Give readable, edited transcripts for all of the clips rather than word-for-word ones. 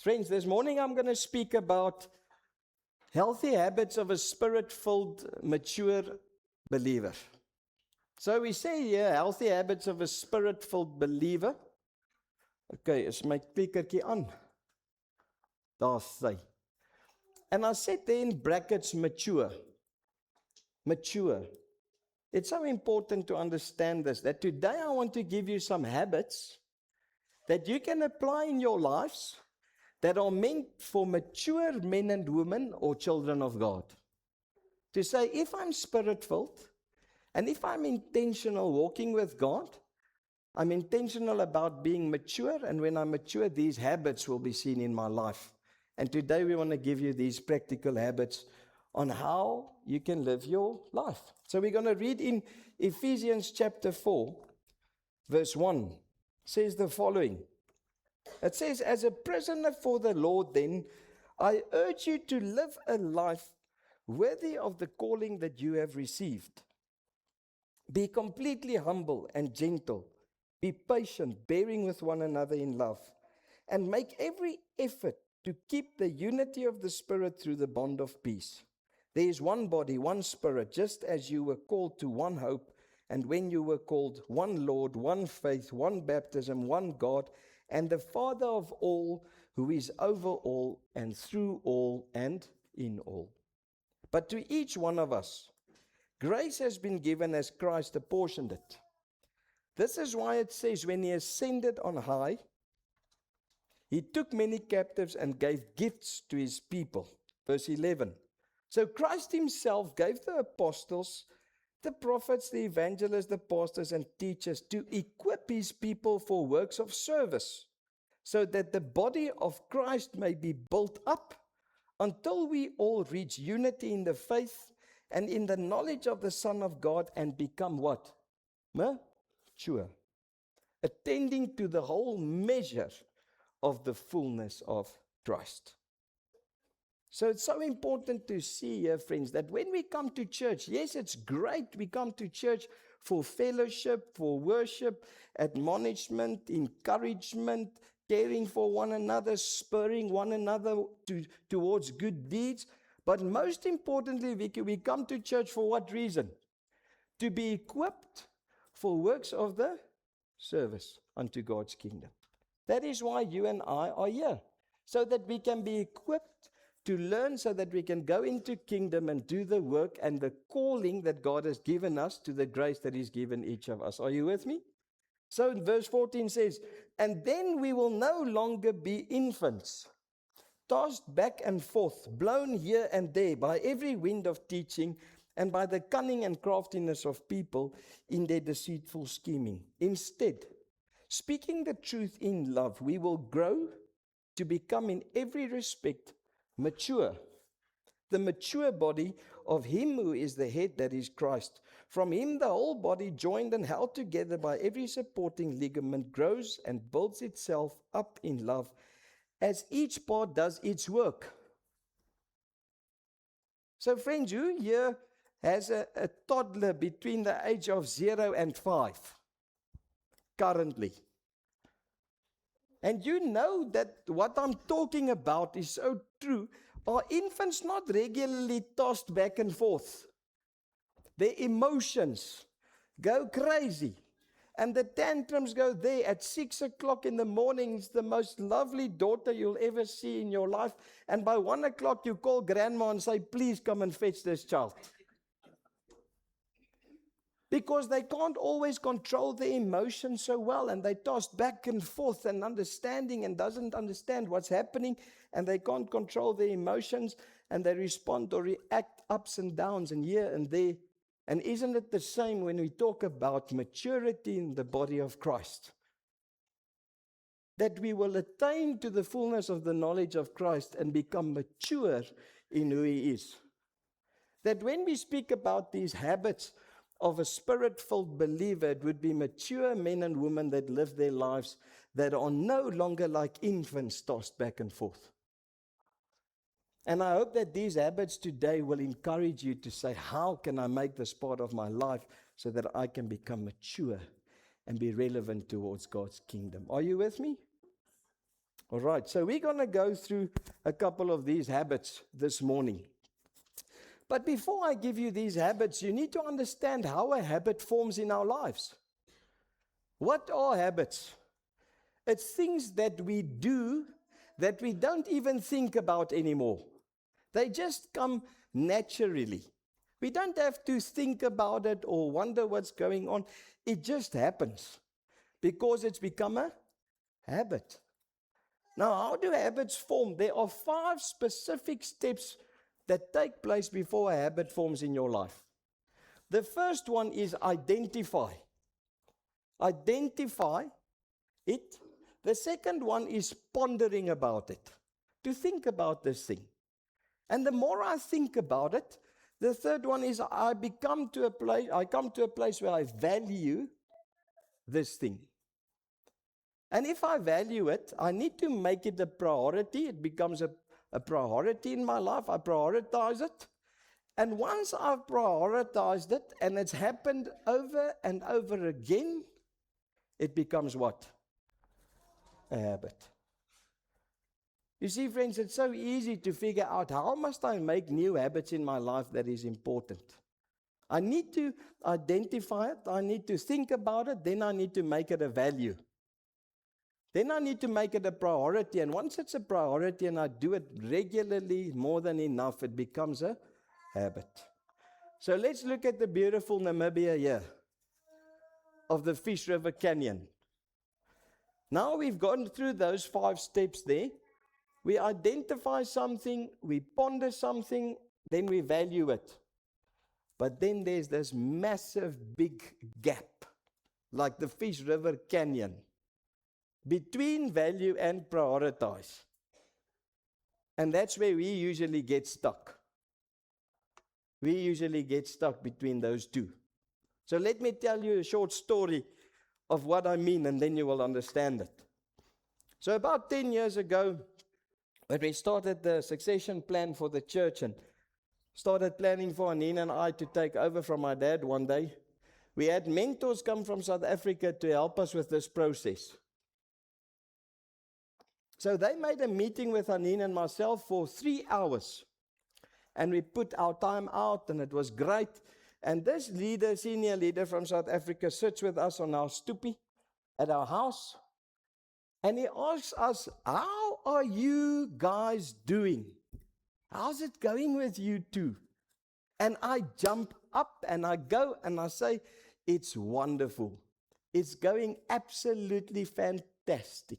Friends, this morning I'm going to speak about healthy habits of a spirit-filled, mature believer. So we say here, healthy habits of a spirit-filled believer. Okay, is my klikkertjie aan? Daar's sy. And I said there in brackets, mature. Mature. It's so important to understand this, that today I want to give you some habits that you can apply in your lives that are meant for mature men and women or children of God. To say, if I'm spirit-filled, and if I'm intentional walking with God, I'm intentional about being mature, and when I'm mature, these habits will be seen in my life. And today we want to give you these practical habits on how you can live your life. So we're going to read in Ephesians chapter 4, verse 1. It says the following. It says, as a prisoner for the Lord, then, I urge you to live a life worthy of the calling that you have received. Be completely humble and gentle. Be patient, bearing with one another in love. And make every effort to keep the unity of the Spirit through the bond of peace. There is one body, one Spirit, just as you were called to one hope, and when you were called, one Lord, one faith, one baptism, one God, and the Father of all, who is over all, and through all, and in all. But to each one of us, grace has been given as Christ apportioned it. This is why it says, when he ascended on high, he took many captives and gave gifts to his people. Verse 11. So Christ himself gave the apostles, the prophets, the evangelists, the pastors, and teachers to equip his people for works of service, so that the body of Christ may be built up until we all reach unity in the faith and in the knowledge of the Son of God and become what? Mature. Attending to the whole measure of the fullness of Christ. So it's so important to see here, friends, that when we come to church, yes, it's great we come to church for fellowship, for worship, admonishment, encouragement, caring for one another, spurring one another towards good deeds. But most importantly, we come to church for what reason? To be equipped for works of the service unto God's kingdom. That is why you and I are here, so that we can be equipped to learn, so that we can go into kingdom and do the work and the calling that God has given us to the grace that he's given each of us. Are you with me? So in verse 14 says, and then we will no longer be infants, tossed back and forth, blown here and there by every wind of teaching and by the cunning and craftiness of people in their deceitful scheming. Instead, speaking the truth in love, we will grow to become in every respect mature, the mature body of him who is the head, that is Christ. From him the whole body, joined and held together by every supporting ligament, grows and builds itself up in love as each part does its work. So friends, who here has a toddler between the age of 0 and 5 currently? And you know that what I'm talking about is so true. Are infants not regularly tossed back and forth? Their emotions go crazy. And the tantrums go there at 6 o'clock in the morning. It's the most lovely daughter you'll ever see in your life. And by 1 o'clock you call grandma and say, please come and fetch this child. Because they can't always control their emotions so well, and they toss back and forth, and understanding and doesn't understand what's happening, and they can't control their emotions, and they respond or react ups and downs and here and there. And isn't it the same when we talk about maturity in the body of Christ? That we will attain to the fullness of the knowledge of Christ and become mature in who he is. That when we speak about these habits of a spirit-filled believer, it would be mature men and women that live their lives that are no longer like infants tossed back and forth. And I hope that these habits today will encourage you to say, how can I make this part of my life so that I can become mature and be relevant towards God's kingdom? Are you with me? All right, so we're going to go through a couple of these habits this morning. But before I give you these habits, you need to understand how a habit forms in our lives. What are habits? It's things that we do that we don't even think about anymore. They just come naturally. We don't have to think about it or wonder what's going on. It just happens because it's become a habit. Now, how do habits form? There are 5 specific steps that take place before a habit forms in your life. The first one is identify. Identify it. The second one is pondering about it. To think about this thing. And the more I think about it, the third one is I come to a place where I value this thing. And if I value it, I need to make it a priority. It becomes a priority in my life. I prioritize it. And once I've prioritized it and it's happened over and over again, it becomes what? A habit. You see, friends, it's so easy to figure out how must I make new habits in my life that is important. I need to identify it. I need to think about it. Then I need to make it a value. Then I need to make it a priority. And once it's a priority and I do it regularly, more than enough, it becomes a habit. So let's look at the beautiful Namibia here of the Fish River Canyon. Now we've gone through those 5 steps there. We identify something, we ponder something, then we value it. But then there's this massive big gap, like the Fish River Canyon, between value and prioritize. And that's where we usually get stuck. We usually get stuck between those two. So let me tell you a short story of what I mean, and then you will understand it. So about 10 years ago, when we started the succession plan for the church and started planning for Anine and I to take over from my dad one day, we had mentors come from South Africa to help us with this process. So they made a meeting with Anine and myself for 3 hours. And we put our time out, and it was great. And this leader, senior leader from South Africa, sits with us on our stoepie at our house. And he asks us, how are you guys doing? How's it going with you two? And I jump up and I go and I say, it's wonderful. It's going absolutely fantastic.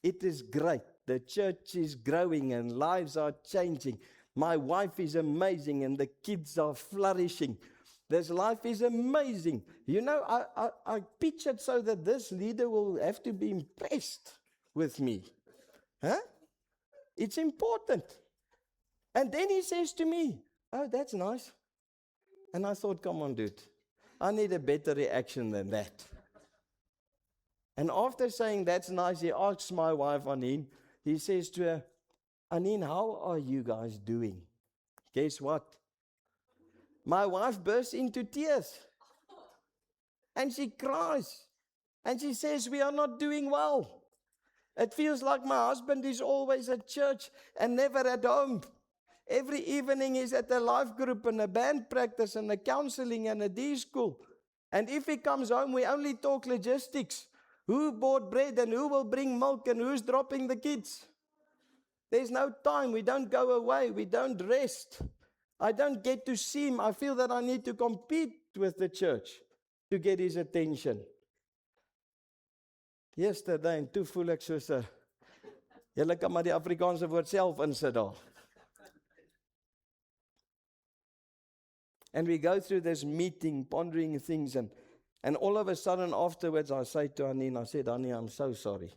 It is great. The church is growing and lives are changing. My wife is amazing and the kids are flourishing. This life is amazing. You know, I pitch it so that this leader will have to be impressed with me. Huh? It's important. And then he says to me, oh, that's nice. And I thought, come on, dude. I need a better reaction than that. And after saying that's nice, he asks my wife, Anine, he says to her, Anine, how are you guys doing? Guess what? My wife bursts into tears. And she cries. And she says, we are not doing well. It feels like my husband is always at church and never at home. Every evening he's at a life group and a band practice and a counseling and a D school. And if he comes home, we only talk logistics. Who bought bread and who will bring milk and who's dropping the kids? There's no time. We don't go away. We don't rest. I don't get to see him. I feel that I need to compete with the church to get his attention. Yesterday, en toe voel ek soos 'n julle kan maar die Afrikaanse woord self insit daar. And we go through this meeting, pondering things, and all of a sudden afterwards I say to Anine, I said, Annie, I'm so sorry.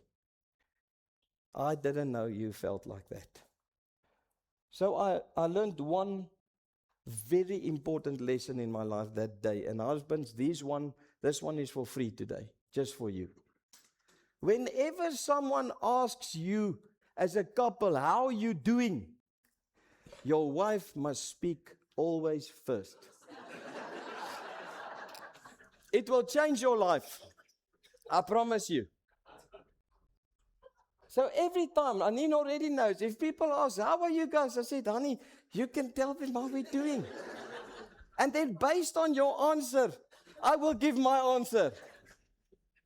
I didn't know you felt like that. So I learned one very important lesson in my life that day. And husbands, this one is for free today, just for you. Whenever someone asks you as a couple, how are you doing? Your wife must speak always first. It will change your life. I promise you. So every time, Anine already knows, if people ask, how are you guys? I said, honey, you can tell them how we're doing. And then based on your answer, I will give my answer.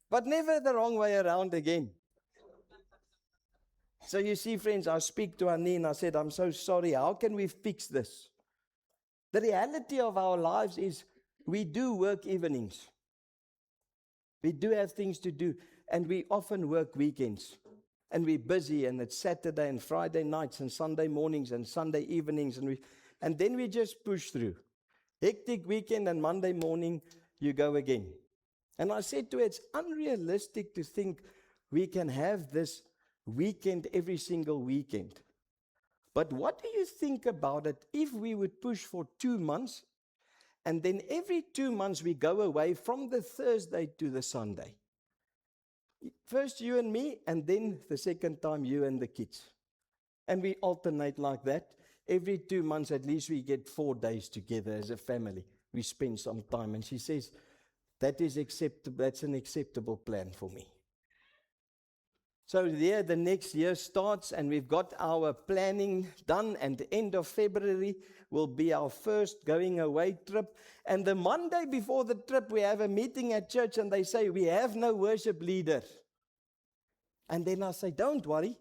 But never the wrong way around again. So you see, friends, I speak to Anine. I said, I'm so sorry. How can we fix this? The reality of our lives is we do work evenings. We do have things to do. And we often work weekends. And we're busy. And it's Saturday and Friday nights and Sunday mornings and Sunday evenings. And then we just push through. Hectic weekend and Monday morning, you go again. And I said to her, it's unrealistic to think we can have this weekend every single weekend. But what do you think about it if we would push for 2 months, and then every 2 months we go away from the Thursday to the Sunday? First you and me, and then the second time you and the kids. And we alternate like that. Every 2 months at least we get 4 days together as a family. We spend some time. And she says, that is acceptable. That's an acceptable plan for me. So there the next year starts, and we've got our planning done, and the end of February will be our first going away trip. And the Monday before the trip, we have a meeting at church, and they say, we have no worship leader. And then I say, don't worry.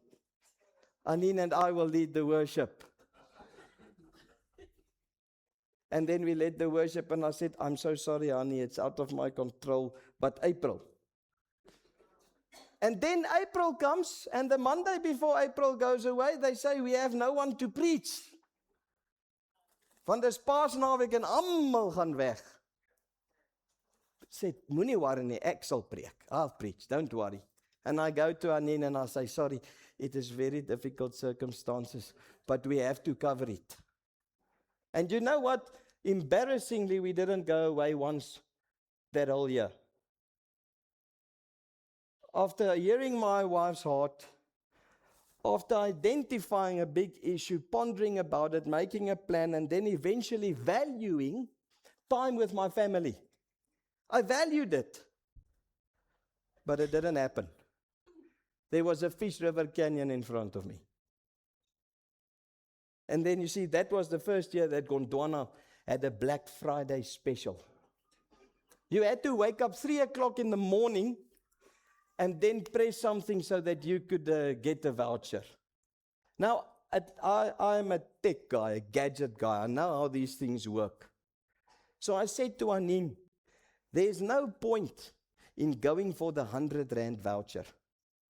Anine and I will lead the worship. And then we led the worship, and I said, I'm so sorry, honey, it's out of my control, but April. And then April comes, and the Monday before April goes away, they say, we have no one to preach. Want dis Paasnaweek en almal gaan weg. Sê, moenie worry nie, ek sal preek. I'll preach, don't worry. And I go to Anine and I say, sorry, it is very difficult circumstances, but we have to cover it. And you know what? Embarrassingly, we didn't go away once that whole year. After hearing my wife's heart, after identifying a big issue, pondering about it, making a plan, and then eventually valuing time with my family. I valued it. But it didn't happen. There was a Fish River Canyon in front of me. And then you see, that was the first year that Gondwana had a Black Friday special. You had to wake up 3 o'clock in the morning and then press something so that you could get a voucher. Now, I'm a tech guy, a gadget guy. I know how these things work. So I said to Anine, there's no point in going for the 100 Rand voucher.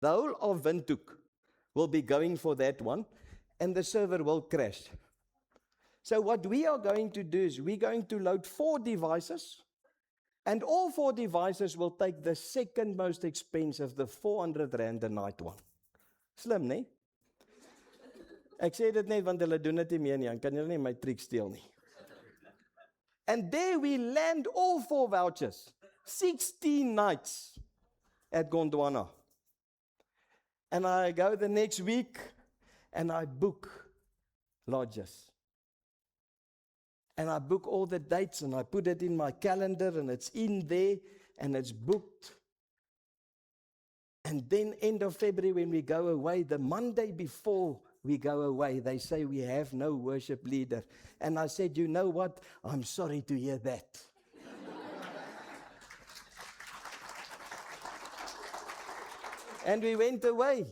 The whole of Windhoek will be going for that one, and the server will crash. So what we are going to do is we're going to load 4 devices, and all 4 devices will take the second most expensive, the 400 Rand a night one. Slim, nee? Ek sê dit net want hulle doen dit nie meer nie, dan kan julle nie my trick steel nie. And there we land all 4 vouchers, 16 nights at Gondwana. And I go the next week and I book lodges. And I book all the dates and I put it in my calendar and it's in there and it's booked. And then end of February when we go away, the Monday before we go away, they say we have no worship leader. And I said, you know what? I'm sorry to hear that. And we went away.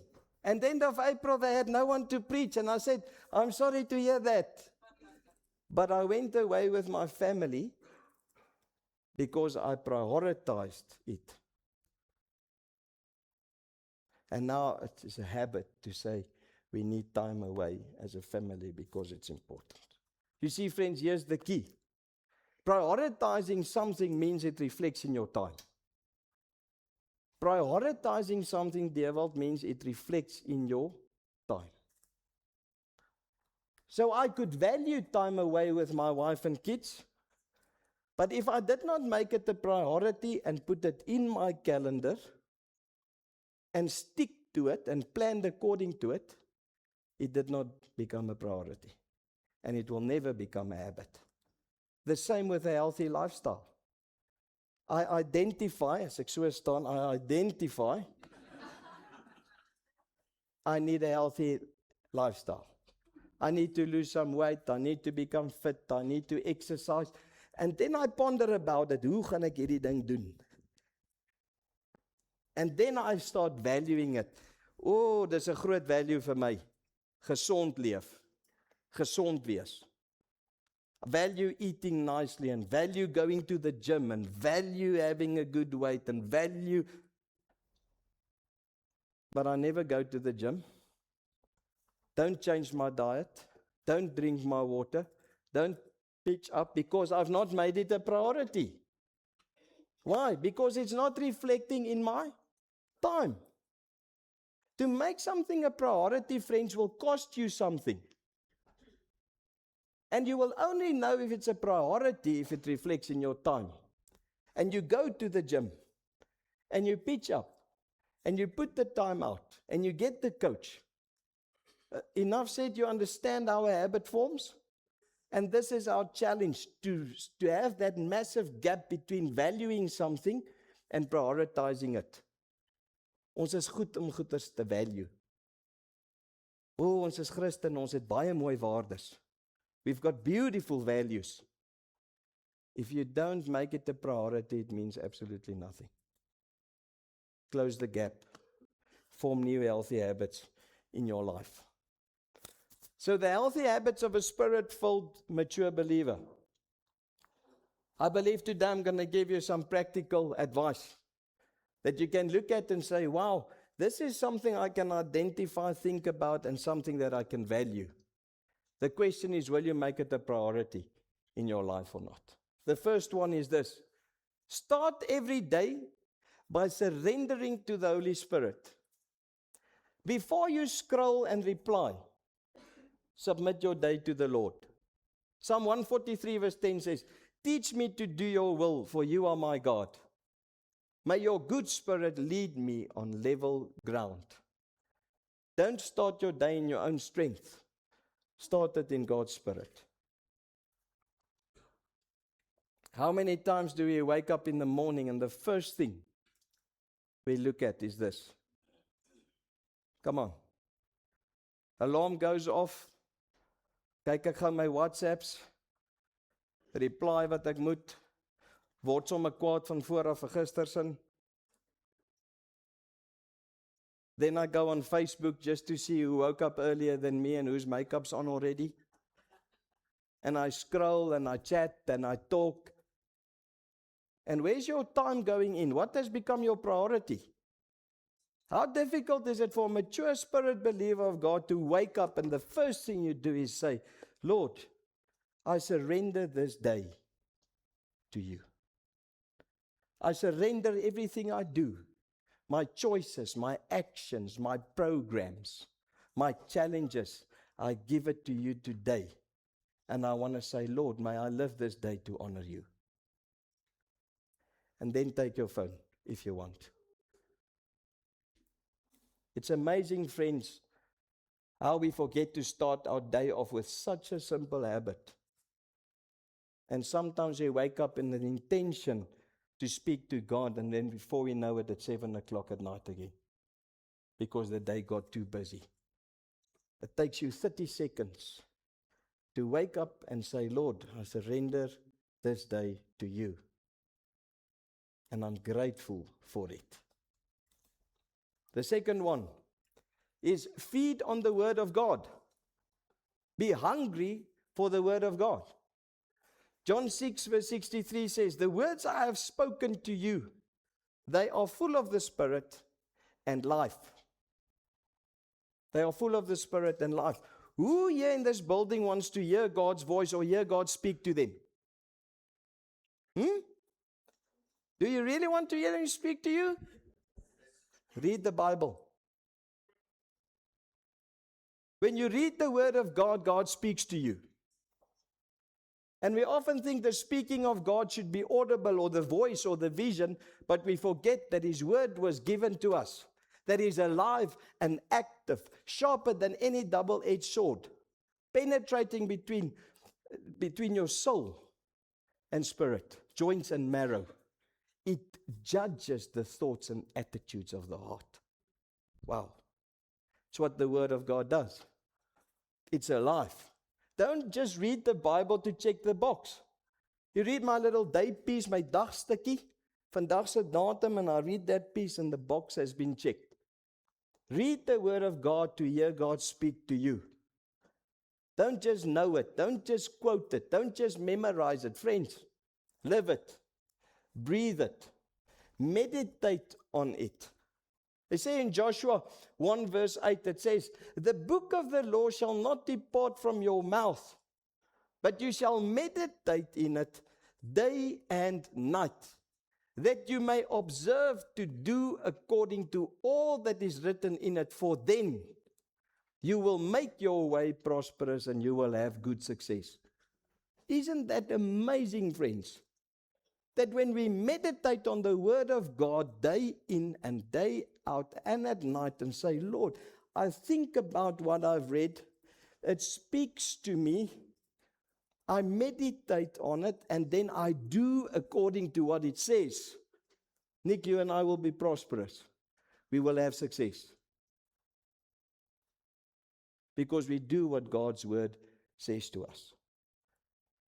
And end of April, they had no one to preach. And I said, I'm sorry to hear that. But I went away with my family because I prioritized it. And now it is a habit to say we need time away as a family because it's important. You see, friends, here's the key. Prioritizing something means it reflects in your time. Prioritizing something, Dewald, means it reflects in your time. So I could value time away with my wife and kids, but if I did not make it a priority and put it in my calendar and stick to it and plan according to it, it did not become a priority. And it will never become a habit. The same with a healthy lifestyle. I identify, as ek so staan, I identify I need a healthy lifestyle. I need to lose some weight. I need to become fit. I need to exercise. And then I ponder about it. Hoe gaan ek hierdie ding doen? And then I start valuing it. Oh, dis 'n groot value vir my. Gesond leef. Gesond wees. Value eating nicely and value going to the gym and value having a good weight and value. But I never go to the gym. Don't change my diet. Don't drink my water. Don't pitch up because I've not made it a priority. Why? Because it's not reflecting in my time. To make something a priority, friends, will cost you something. And you will only know if it's a priority if it reflects in your time. And you go to the gym, and you pitch up, and you put the time out, and you get the coach. Enough said, you understand how a habit forms? And this is our challenge, to have that massive gap between valuing something and prioritizing it. Ons is goed om goeders te value. Ons is Christen, ons het baie mooi waardes. We've got beautiful values. If you don't make it a priority, it means absolutely nothing. Close the gap. Form new healthy habits in your life. So the healthy habits of a spirit-filled, mature believer. I believe today I'm going to give you some practical advice that you can look at and say, wow, this is something I can identify, think about, and something that I can value. The question is, will you make it a priority in your life or not? The first one is this. Start every day by surrendering to the Holy Spirit. Before you scroll and reply, submit your day to the Lord. Psalm 143 verse 10 says, teach me to do your will, for you are my God. May your good spirit lead me on level ground. Don't start your day in your own strength. Start it in God's Spirit. How many times do we wake up in the morning and the first thing we look at is this? Come on. Alarm goes off. Kyk ek gaan my WhatsApps. Reply wat ek moet. Word sommer kwaad van vooraf vir gistersin. Then I go on Facebook just to see who woke up earlier than me and whose makeup's on already. And I scroll and I chat and I talk. And where's your time going in? What has become your priority? How difficult is it for a mature spirit believer of God to wake up and the first thing you do is say, Lord, I surrender this day to you. I surrender everything I do. My choices, my actions, my programs, my challenges, I give it to you today. And I want to say, Lord, may I live this day to honor you. And then take your phone if you want. It's amazing, friends, how we forget to start our day off with such a simple habit. And sometimes we wake up in an intention to speak to God, and then before we know it, it's 7 o'clock at night again. Because the day got too busy. It takes you 30 seconds to wake up and say, Lord, I surrender this day to you. And I'm grateful for it. The second one is feed on the Word of God. Be hungry for the Word of God. John 6 verse 63 says, the words I have spoken to you, they are full of the Spirit and life. They are full of the Spirit and life. Who here in this building wants to hear God's voice or hear God speak to them? Do you really want to hear Him speak to you? Read the Bible. When you read the Word of God, God speaks to you. And we often think the speaking of God should be audible or the voice or the vision, but we forget that His Word was given to us, that is alive and active, sharper than any double-edged sword, penetrating between your soul and spirit, joints and marrow. It judges the thoughts and attitudes of the heart. Wow. It's what the Word of God does. It's alive. Don't just read the Bible to check the box. You read my little day piece, my dagstukkie, vandag se datum, and I read that piece and the box has been checked. Read the Word of God to hear God speak to you. Don't just know it. Don't just quote it. Don't just memorize it. Friends, live it. Breathe it. Meditate on it. They say in Joshua 1 verse 8, it says, the book of the law shall not depart from your mouth, but you shall meditate in it day and night, that you may observe to do according to all that is written in it, for then you will make your way prosperous and you will have good success. Isn't that amazing, friends? That when we meditate on the Word of God day in and day out and at night and say, Lord, I think about what I've read, it speaks to me, I meditate on it, and then I do according to what it says. Nick, you and I will be prosperous. We will have success. Because we do what God's Word says to us.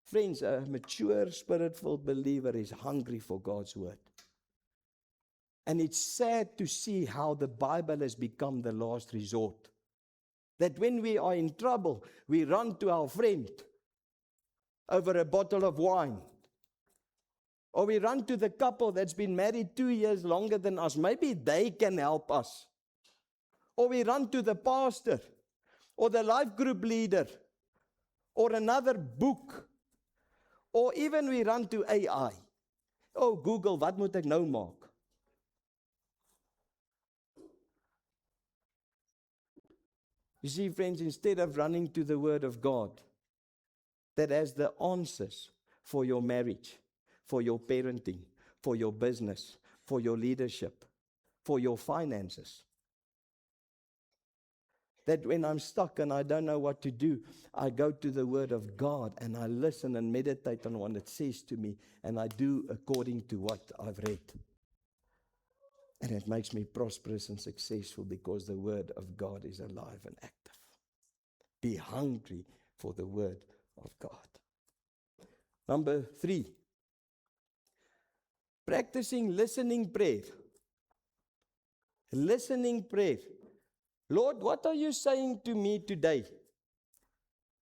Friends, a mature, spirit-filled believer is hungry for God's Word. And it's sad to see how the Bible has become the last resort. That when we are in trouble, we run to our friend over a bottle of wine. Or we run to the couple that's been married 2 years longer than us. Maybe they can help us. Or we run to the pastor, or the life group leader, or another book. Or even we run to AI. Oh, Google, wat moet ek nou maak? You see, friends, instead of running to the Word of God that has the answers for your marriage, for your parenting, for your business, for your leadership, for your finances, that when I'm stuck and I don't know what to do, I go to the Word of God and I listen and meditate on what it says to me, and I do according to what I've read. And it makes me prosperous and successful because the Word of God is alive and active. Be hungry for the Word of God. Number 3, practicing listening prayer. Listening prayer. Lord, what are you saying to me today?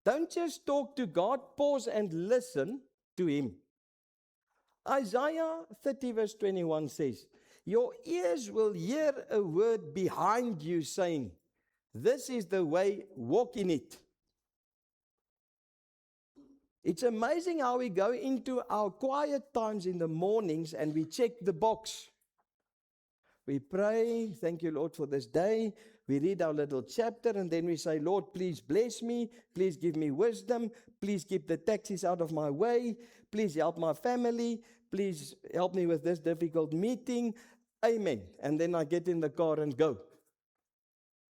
Don't just talk to God, pause and listen to Him. Isaiah 30 verse 21 says, your ears will hear a word behind you saying, this is the way, walk in it. It's amazing how we go into our quiet times in the mornings and we check the box. We pray, thank you, Lord, for this day. We read our little chapter and then we say, Lord, please bless me. Please give me wisdom. Please keep the taxis out of my way. Please help my family. Please help me with this difficult meeting. Amen. And then I get in the car and go.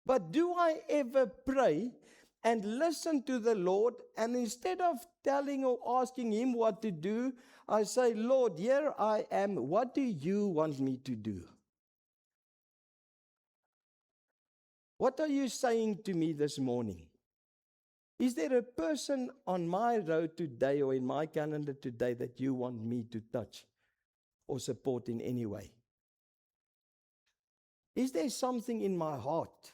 But do I ever pray and listen to the Lord, and instead of telling or asking Him what to do, I say, Lord, here I am. What do you want me to do? What are you saying to me this morning? Is there a person on my road today or in my calendar today that you want me to touch or support in any way? Is there something in my heart,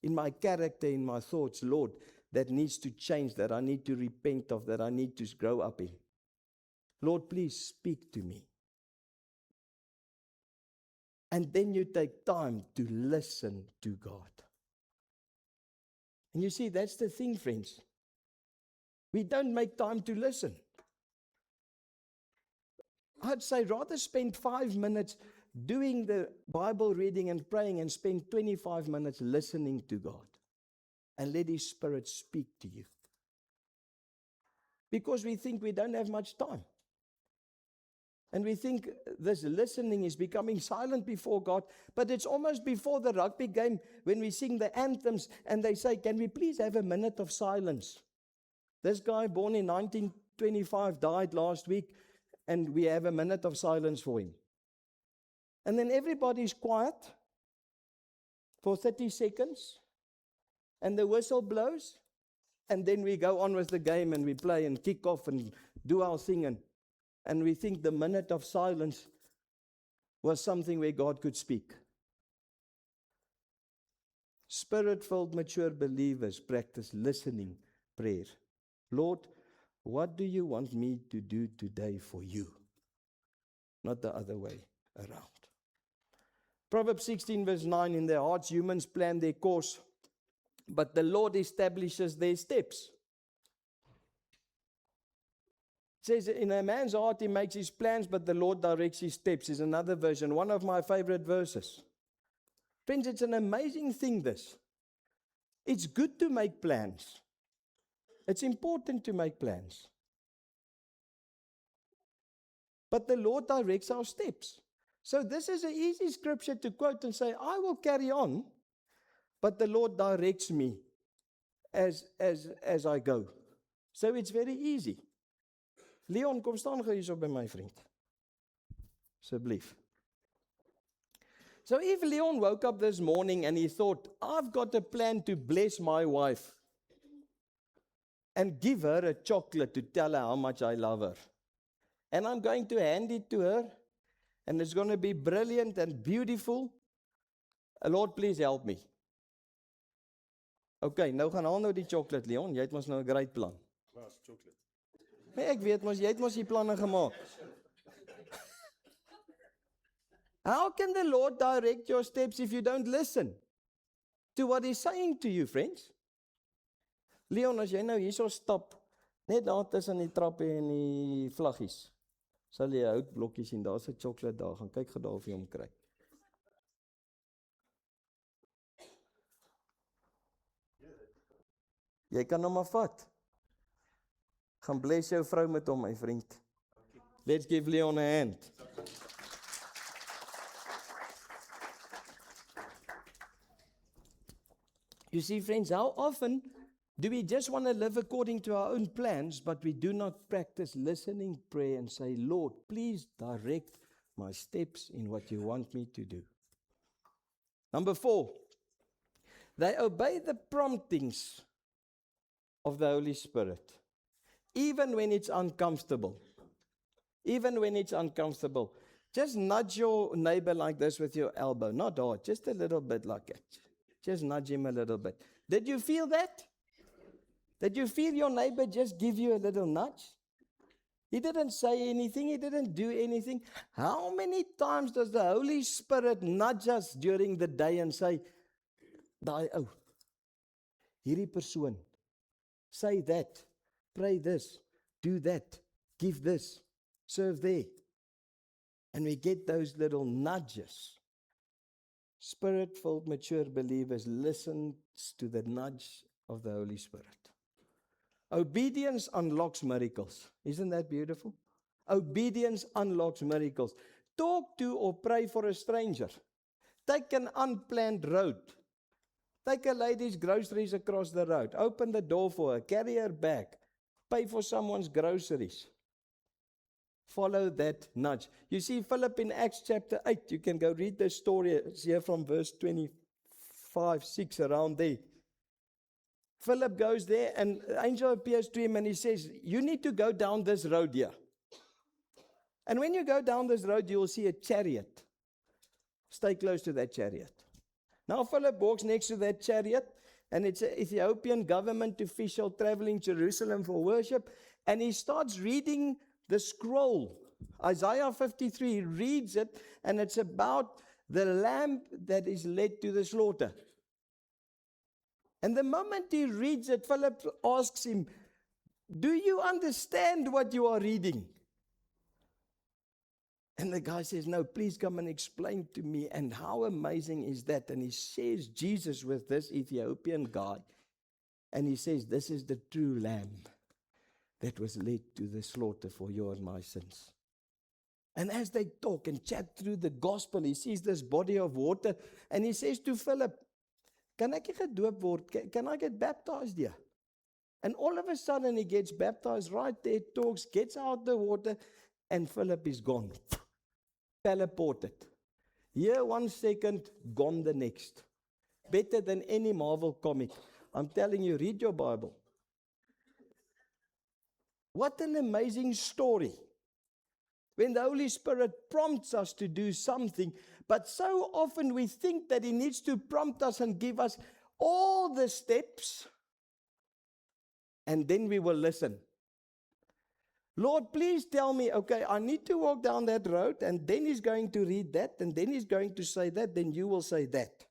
in my character, in my thoughts, Lord, that needs to change, that I need to repent of, that I need to grow up in? Lord, please speak to me. And then you take time to listen to God. And you see, that's the thing, friends. We don't make time to listen. I'd say rather spend 5 minutes doing the Bible reading and praying and spend 25 minutes listening to God. And let His Spirit speak to you. Because we think we don't have much time. And we think this listening is becoming silent before God. But it's almost before the rugby game when we sing the anthems and they say, can we please have a minute of silence? This guy born in 1925 died last week and we have a minute of silence for him. And then everybody's quiet for 30 seconds. and the whistle blows, and then we go on with the game and we play and kick off and do our thing, and we think the minute of silence was something where God could speak. Spirit-filled, mature believers practice listening prayer. Lord, what do you want me to do today for you? Not the other way around. Proverbs 16 verse 9, in their hearts humans plan their course, but the Lord establishes their steps. It says, in a man's heart he makes his plans, but the Lord directs his steps, is another version, one of my favorite verses. Friends, it's an amazing thing, this. It's good to make plans. It's important to make plans. But the Lord directs our steps. So this is an easy scripture to quote and say, I will carry on, but the Lord directs me as I go. So it's very easy. Leon, kom staan gou hierso by my vriend. Asseblief. So if Leon woke up this morning and he thought, I've got a plan to bless my wife and give her a chocolate to tell her how much I love her. And I'm going to hand it to her, and it's going to be brilliant and beautiful. Lord, please help me. Okay, nou gaan haal nou die chocolate, Leon. Jy het mos nou 'n great plan. Waar's chocolate? Nee, ek weet mos, jy het mos die planne gemaak. How can the Lord direct your steps if you don't listen to what He's saying to you, friends? Leon, as jy nou hierso stap, net daar tussen die trappe en die vlaggies, sal jy houtblokkies sien, daar's 'n chocolate daar, gaan kyk gou daar of jy hom kry. Jy kan hom maar vat. Gaan bless jou vrou met hom, my vriend. Let's give Leon a hand. You see, friends, how often do we just want to live according to our own plans, but we do not practice listening prayer and say, Lord, please direct my steps in what you want me to do. Number 4, they obey the promptings of the Holy Spirit, even when it's uncomfortable. Even when it's uncomfortable. Just nudge your neighbor like this with your elbow, not hard, just a little bit like it. Just nudge him a little bit. Did you feel that? Did you feel your neighbor just give you a little nudge? He didn't say anything. He didn't do anything. How many times does the Holy Spirit nudge us during the day and say, daai ou, hierdie persoon, say that, pray this, do that, give this, serve there. And we get those little nudges. Spirit-filled, mature believers listen to the nudge of the Holy Spirit. Obedience unlocks miracles. Isn't that beautiful? Obedience unlocks miracles. Talk to or pray for a stranger. Take an unplanned road. Take a lady's groceries across the road. Open the door for her. Carry her back. Pay for someone's groceries. Follow that nudge. You see Philip in Acts chapter 8. You can go read the story. It's here from verse 25, 6, around there. Philip goes there and the angel appears to him and he says, you need to go down this road here. And when you go down this road, you will see a chariot. Stay close to that chariot. Now Philip walks next to that chariot, and it's an Ethiopian government official traveling Jerusalem for worship, and he starts reading the scroll. Isaiah 53, he reads it, and it's about the lamb that is led to the slaughter. And the moment he reads it, Philip asks him, do you understand what you are reading? And the guy says, no, please come and explain to me. And how amazing is that? And he shares Jesus with this Ethiopian guy. And he says, this is the true lamb that was led to the slaughter for your and my sins. And as they talk and chat through the gospel, he sees this body of water. And he says to Philip, can I get gedoop word? Can I get baptized here? And all of a sudden he gets baptized right there, talks, gets out the water, and Philip is gone. Teleported. Here 1 second, gone the next. Better than any Marvel comic. I'm telling you, read your Bible. What an amazing story. When the Holy Spirit prompts us to do something, but so often we think that He needs to prompt us and give us all the steps, and then we will listen. Lord, please tell me, okay, I need to walk down that road, and then He's going to read that, and then He's going to say that, then you will say that.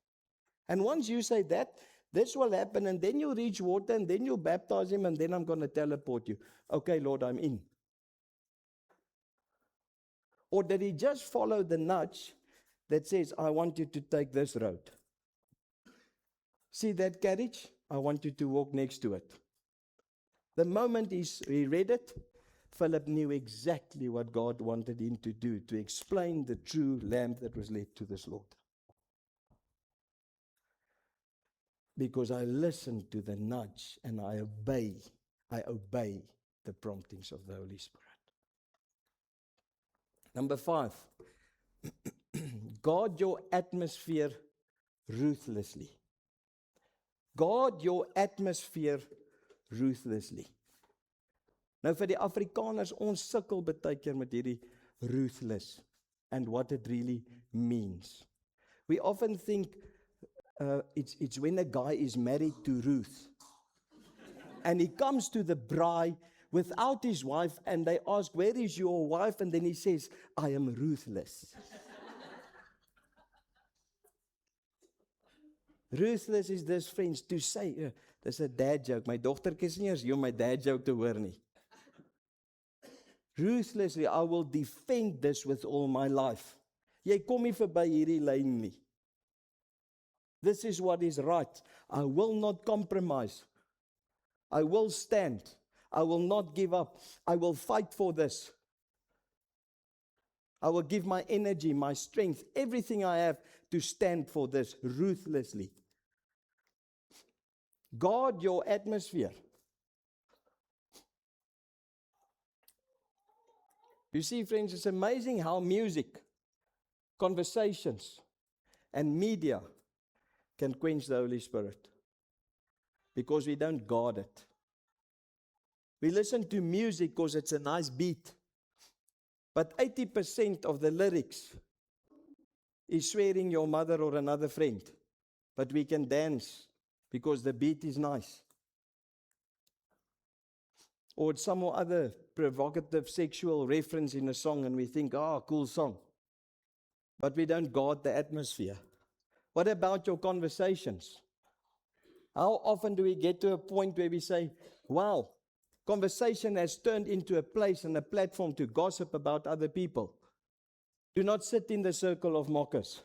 And once you say that, this will happen, and then you'll reach water, and then you'll baptize him, and then I'm going to teleport you. Okay, Lord, I'm in. Or did He just follow the nudge that says, I want you to take this road? See that carriage? I want you to walk next to it. The moment he read it, Philip knew exactly what God wanted him to do, to explain the true lamb that was led to the slaughter. Because I listened to the nudge and I obey the promptings of the Holy Spirit. Number 5, guard your atmosphere ruthlessly. Guard your atmosphere ruthlessly. Nou vir die Afrikaners, ons sukkel baie keer met hierdie ruthless and what it really means. We often think it's when a guy is married to Ruth and he comes to the bride without his wife and they ask, where is your wife? And then he says, I am ruthless. Ruthless is this, friends, to say, dis 'n dad joke. My dogtertjie is nie eers hier om my dad joke te hoor nie. Ruthlessly, I will defend this with all my life. Jy kom nie verby hierdie lyn nie. This is what is right. I will not compromise. I will stand. I will not give up. I will fight for this. I will give my energy, my strength, everything I have to stand for this ruthlessly. Guard your atmosphere. You see, friends, it's amazing how music, conversations, and media can quench the Holy Spirit because we don't guard it. We listen to music because it's a nice beat, but 80% of the lyrics is swearing your mother or another friend, but we can dance because the beat is nice. Or it's some other provocative sexual reference in a song and we think, cool song. But we don't guard the atmosphere. What about your conversations? How often do we get to a point where we say, wow, conversation has turned into a place and a platform to gossip about other people. Do not sit in the circle of mockers.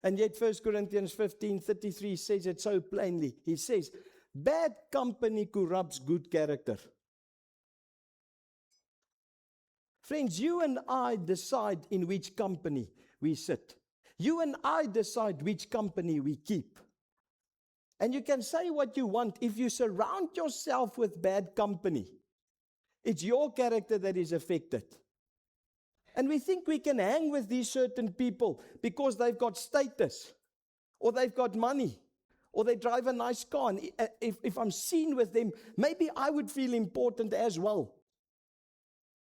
And yet 1 Corinthians 15:33 says it so plainly. He says, bad company corrupts good character. Friends, you and I decide in which company we sit. You and I decide which company we keep. And you can say what you want. If you surround yourself with bad company, it's your character that is affected. And we think we can hang with these certain people because they've got status, or they've got money, or they drive a nice car. And if I'm seen with them, maybe I would feel important as well.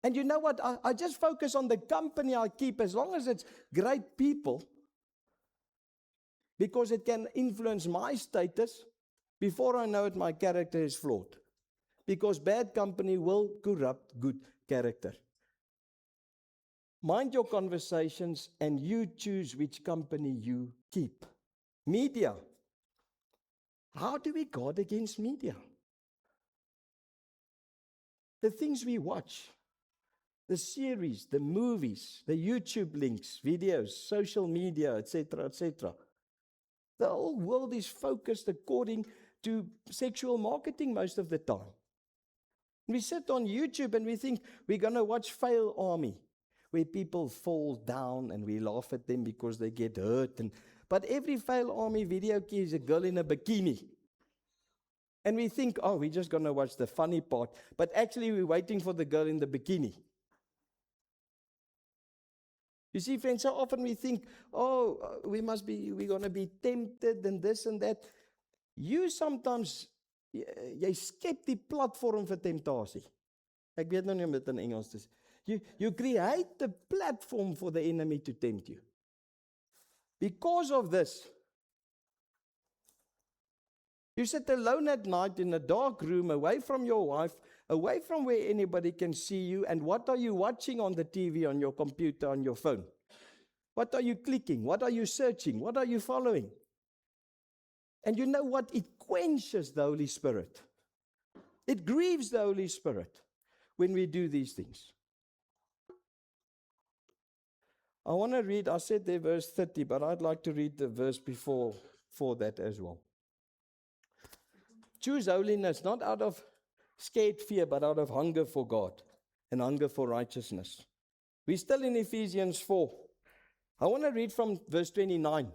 And you know what? I just focus on the company I keep as long as it's great people, because it can influence my status. Before I know it, my character is flawed. Because bad company will corrupt good character. Mind your conversations and you choose which company you keep. Media. How do we guard against media? The things we watch, the series, the movies, the YouTube links, videos, social media, etc., etc. The whole world is focused according to sexual marketing most of the time. We sit on YouTube and we think we're going to watch Fail Army, where people fall down and we laugh at them because they get hurt. But every Fail Army video is a girl in a bikini. And we think, we're just going to watch the funny part. But actually we're waiting for the girl in the bikini. You see, friends, so often we think, we're going to be tempted and this and that. You sometimes, jy skep die platform vir temptasie. Ek weet nou nie om dit in Engels te sê. You create the platform for the enemy to tempt you. Because of this, you sit alone at night in a dark room, away from your wife, away from where anybody can see you, and what are you watching on the TV, on your computer, on your phone? What are you clicking? What are you searching? What are you following? And you know what? It quenches the Holy Spirit. It grieves the Holy Spirit when we do these things. I want to read, I said there verse 30, but I'd like to read the verse before that as well. Choose holiness, not out of scared fear, but out of hunger for God and hunger for righteousness. We're still in Ephesians 4. I want to read from verse 29.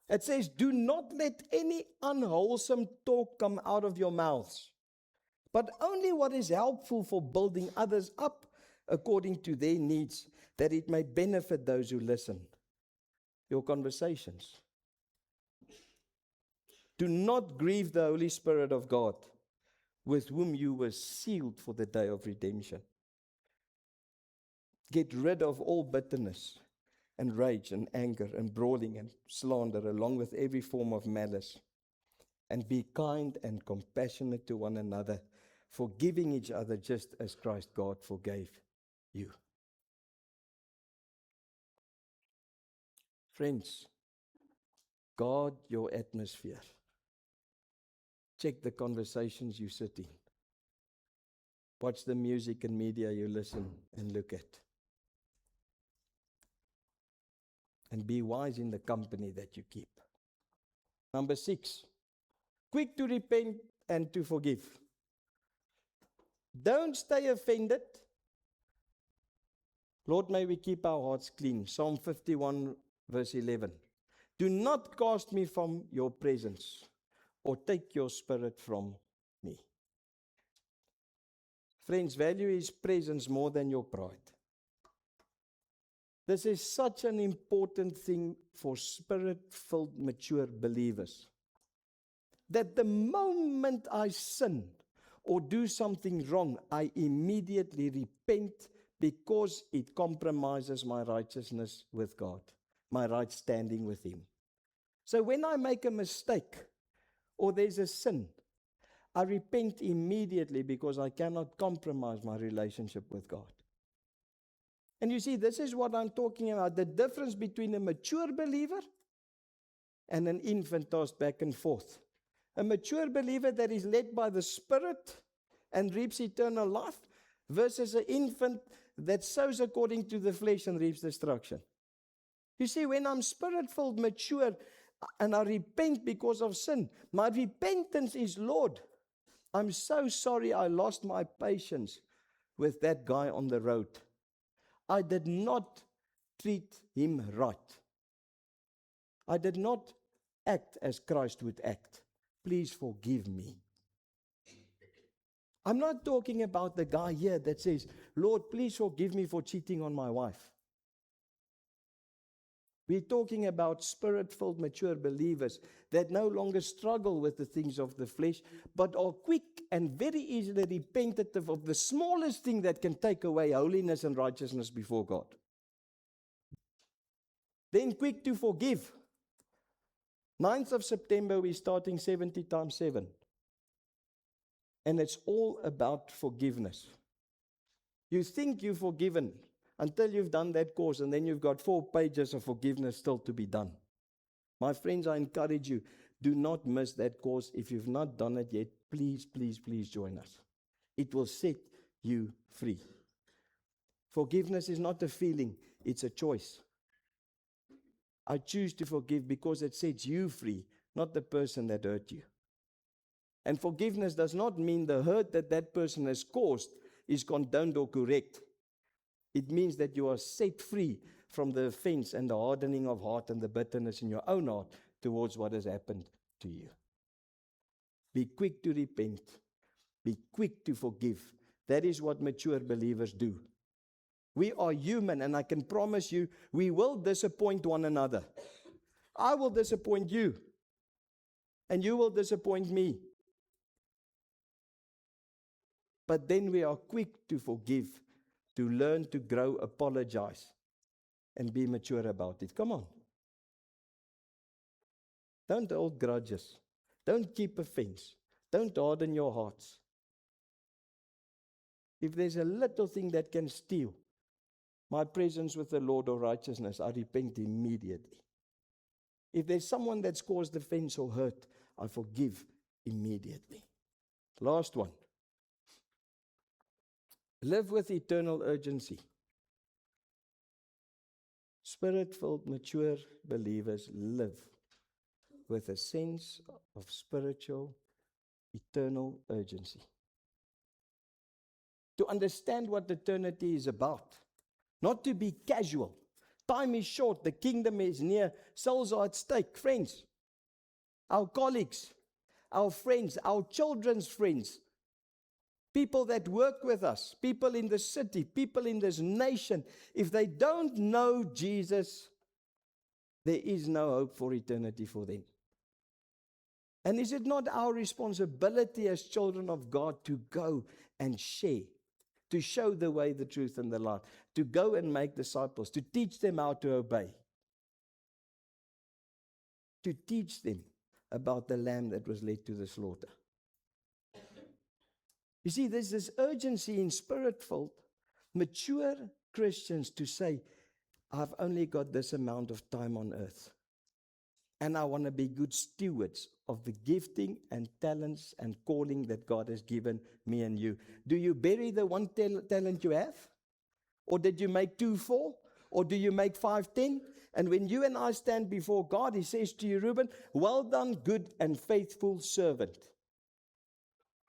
It says, do not let any unwholesome talk come out of your mouths, but only what is helpful for building others up according to their needs, that it may benefit those who listen. Your conversations. Do not grieve the Holy Spirit of God, with whom you were sealed for the day of redemption. Get rid of all bitterness and rage and anger and brawling and slander, along with every form of malice. And be kind and compassionate to one another, forgiving each other just as Christ God forgave you. Friends, guard your atmosphere. Check the conversations you sit in. Watch the music and media you listen and look at. And be wise in the company that you keep. Number 6, quick to repent and to forgive. Don't stay offended. Lord, may we keep our hearts clean. Psalm 51 verse 11. Do not cast me from your presence, or take your spirit from me. Friends, value His presence more than your pride. This is such an important thing for Spirit-filled, mature believers. That the moment I sin or do something wrong, I immediately repent, because it compromises my righteousness with God, my right standing with Him. So when I make a mistake or there's a sin, I repent immediately, because I cannot compromise my relationship with God. And you see, this is what I'm talking about, the difference between a mature believer and an infant tossed back and forth. A mature believer that is led by the Spirit and reaps eternal life, versus an infant that sows according to the flesh and reaps destruction. You see, when I'm Spirit-filled, mature, and I repent because of sin, my repentance is, Lord, I'm so sorry I lost my patience with that guy on the road. I did not treat him right. I did not act as Christ would act. Please forgive me. I'm not talking about the guy here that says, Lord, please forgive me for cheating on my wife. We're talking about Spirit-filled, mature believers that no longer struggle with the things of the flesh, but are quick and very easily repentant of the smallest thing that can take away holiness and righteousness before God. Then quick to forgive. 9th of September, we're starting 70 times 7. And it's all about forgiveness. You think you're forgiven until you've done that course, and then you've got 4 pages of forgiveness still to be done. My friends, I encourage you, do not miss that course. If you've not done it yet, please, please, please join us. It will set you free. Forgiveness is not a feeling, it's a choice. I choose to forgive because it sets you free, not the person that hurt you. And forgiveness does not mean the hurt that that person has caused is condoned or correct. It means that you are set free from the offense and the hardening of heart and the bitterness in your own heart towards what has happened to you. Be quick to repent. Be quick to forgive. That is what mature believers do. We are human, and I can promise you, we will disappoint one another. I will disappoint you, and you will disappoint me. But then we are quick to forgive, to learn to grow, apologize, and be mature about it. Come on. Don't hold grudges. Don't keep offense. Don't harden your hearts. If there's a little thing that can steal my presence with the Lord or righteousness, I repent immediately. If there's someone that's caused offense or hurt, I forgive immediately. Last one. Live with eternal urgency. Spirit-filled, mature believers live with a sense of spiritual, eternal urgency. To understand what eternity is about, not to be casual. Time is short, the kingdom is near, souls are at stake. Friends, our colleagues, our friends, our children's friends, people that work with us, people in the city, people in this nation, if they don't know Jesus, there is no hope for eternity for them. And is it not our responsibility as children of God to go and share, to show the way, the truth, and the light, to go and make disciples, to teach them how to obey, to teach them about the lamb that was led to the slaughter? You see, there's this urgency in spirit-filled, mature Christians to say, I've only got this amount of time on earth. And I want to be good stewards of the gifting and talents and calling that God has given me and you. Do you bury the one talent you have? Or did you make 2 4? Or do you make 5 10? And when you and I stand before God, He says to you, Reuben, well done, good and faithful servant.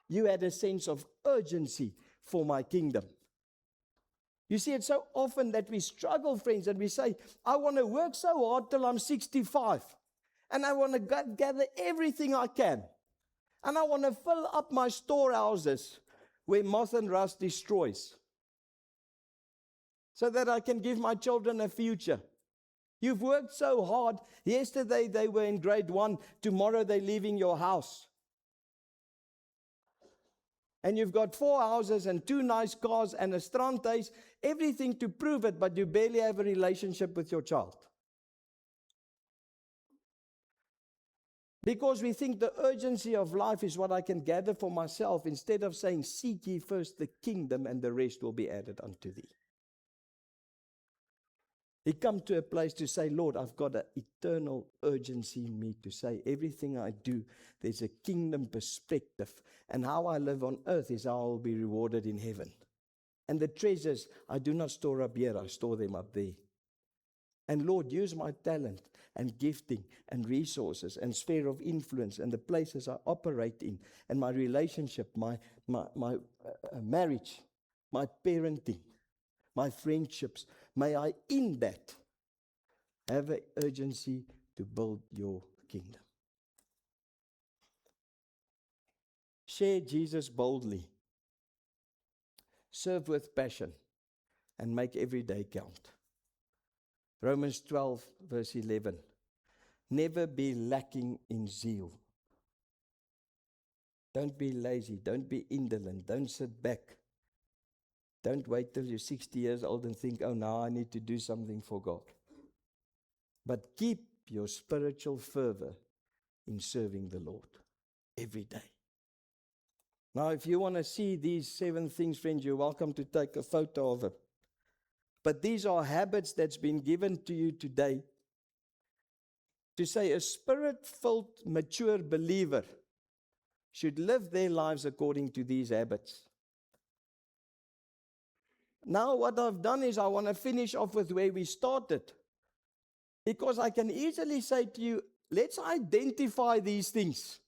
You had a sense of urgency for my kingdom. You see, it's so often that we struggle, friends, and we say, I want to work so hard till I'm 65. And I want to gather everything I can. And I want to fill up my storehouses where moth and rust destroys, so that I can give my children a future. You've worked so hard. Yesterday they were in grade 1. Tomorrow they're leaving your house. And you've got 4 houses and 2 nice cars and a strandhuis, everything to prove it, but you barely have a relationship with your child. Because we think the urgency of life is what I can gather for myself, instead of saying, seek ye first the kingdom and the rest will be added unto thee. He come to a place to say, Lord, I've got an eternal urgency in me to say everything I do, there's a kingdom perspective. And how I live on earth is how I will be rewarded in heaven. And the treasures I do not store up here, I store them up there. And Lord, use my talent and gifting and resources and sphere of influence and the places I operate in and my relationship, my marriage, my parenting, my friendships. May I in that have an urgency to build your kingdom. Share Jesus boldly. Serve with passion and make every day count. Romans 12, verse 11. Never be lacking in zeal. Don't be lazy. Don't be indolent. Don't sit back. Don't wait till you're 60 years old and think, oh, now I need to do something for God. But keep your spiritual fervor in serving the Lord every day. Now, if you want to see these 7 things, friends, you're welcome to take a photo of it. But these are habits that's been given to you today to say a spirit-filled, mature believer should live their lives according to these habits. Now what I've done is I want to finish off with where we started. Because I can easily say to you, let's identify these things.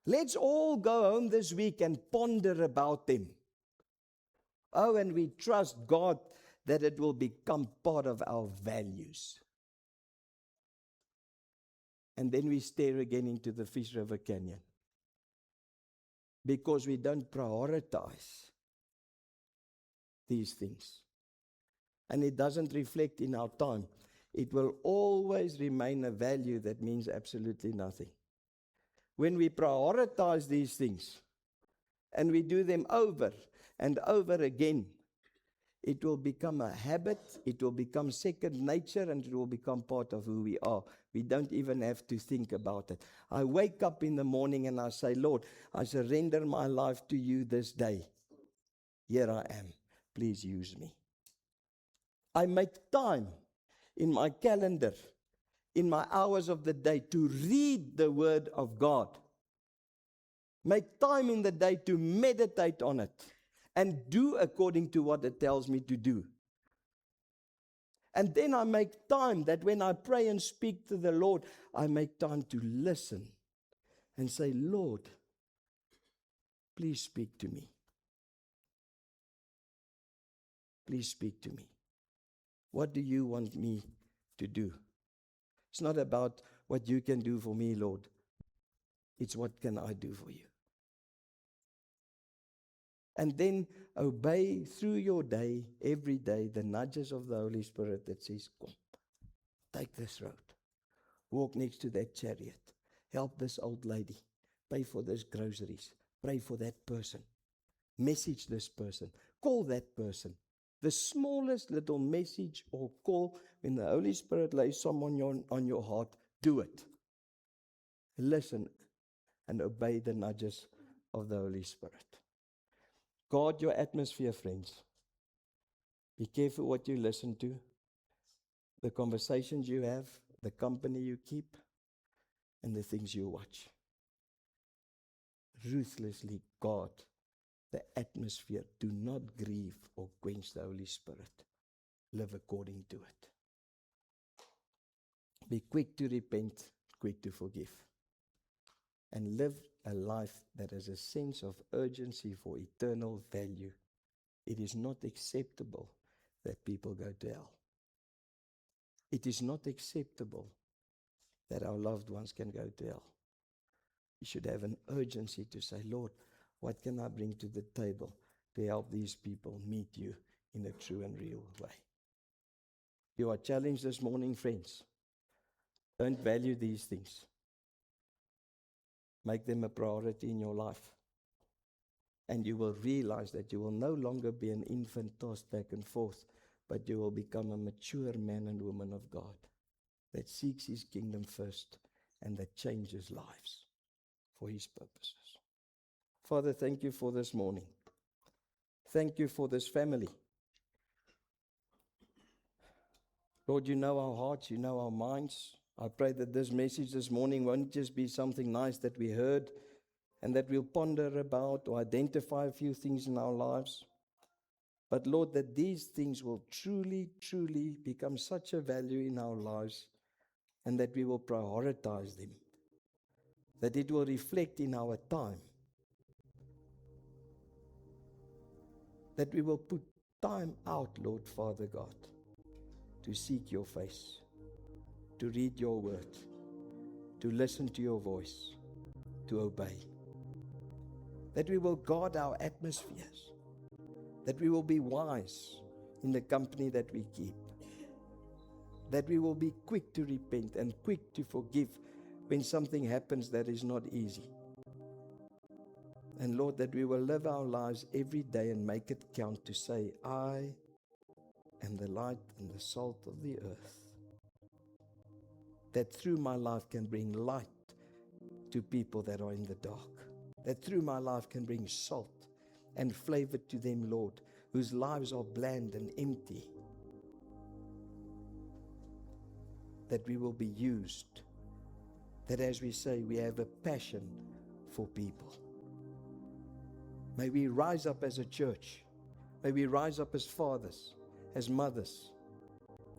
Let's all go home this week and ponder about them. Oh, and we trust God that it will become part of our values. And then we stare again into the Fish River Canyon. Because we don't prioritize these things. And it doesn't reflect in our time. It will always remain a value that means absolutely nothing. When we prioritize these things and we do them over and over again, it will become a habit, it will become second nature, and it will become part of who we are. We don't even have to think about it. I wake up in the morning and I say, Lord, I surrender my life to you this day. Here I am. Please use me. I make time in my calendar, in my hours of the day, to read the Word of God. Make time in the day to meditate on it and do according to what it tells me to do. And then I make time that when I pray and speak to the Lord, I make time to listen and say, Lord, please speak to me. Please speak to me. What do you want me to do? It's not about what you can do for me, Lord. It's what can I do for you. And then obey through your day, every day, the nudges of the Holy Spirit that says, come, take this road. Walk next to that chariot. Help this old lady. Pay for those groceries. Pray for that person. Message this person. Call that person. The smallest little message or call, when the Holy Spirit lays someone on your heart, do it. Listen and obey the nudges of the Holy Spirit. Guard your atmosphere, friends. Be careful what you listen to, the conversations you have, the company you keep, and the things you watch. Ruthlessly guard the atmosphere. Do not grieve or quench the Holy Spirit. Live according to it. Be quick to repent, quick to forgive. And live a life that has a sense of urgency for eternal value. It is not acceptable that people go to hell. It is not acceptable that our loved ones can go to hell. You should have an urgency to say, Lord, what can I bring to the table to help these people meet you in a true and real way? You are challenged this morning, friends. Don't value these things. Make them a priority in your life. And you will realize that you will no longer be an infant tossed back and forth, but you will become a mature man and woman of God that seeks His kingdom first and that changes lives for His purposes. Father, thank you for this morning. Thank you for this family. Lord, you know our hearts, you know our minds. I pray that this message this morning won't just be something nice that we heard and that we'll ponder about or identify a few things in our lives. But Lord, that these things will truly, truly become such a value in our lives and that we will prioritize them. That it will reflect in our time. That we will put time out, Lord Father God, to seek your face, to read your word, to listen to your voice, to obey. That we will guard our atmospheres, that we will be wise in the company that we keep, that we will be quick to repent and quick to forgive when something happens that is not easy. And Lord, that we will live our lives every day and make it count to say, I am the light and the salt of the earth. That through my life can bring light to people that are in the dark. That through my life can bring salt and flavor to them, Lord, whose lives are bland and empty. That we will be used. That as we say, we have a passion for people. May we rise up as a church. May we rise up as fathers, as mothers,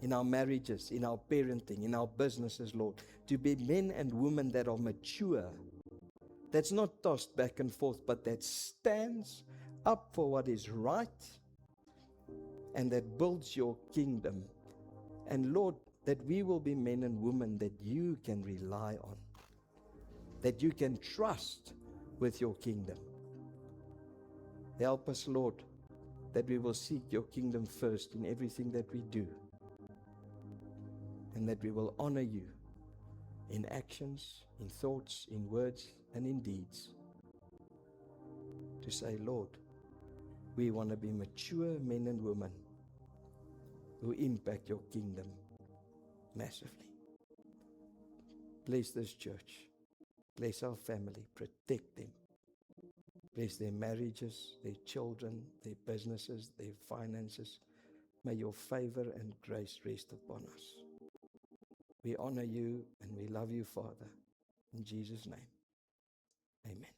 in our marriages, in our parenting, in our businesses, Lord, to be men and women that are mature, that's not tossed back and forth, but that stands up for what is right and that builds your kingdom. And Lord, that we will be men and women that you can rely on, that you can trust with your kingdom. Help us, Lord, that we will seek your kingdom first in everything that we do, and that we will honor you in actions, in thoughts, in words, and in deeds. To say, Lord, we want to be mature men and women who impact your kingdom massively. Bless this church. Bless our family. Protect them. Bless their marriages, their children, their businesses, their finances. May your favor and grace rest upon us. We honor you and we love you, Father. In Jesus' name, amen.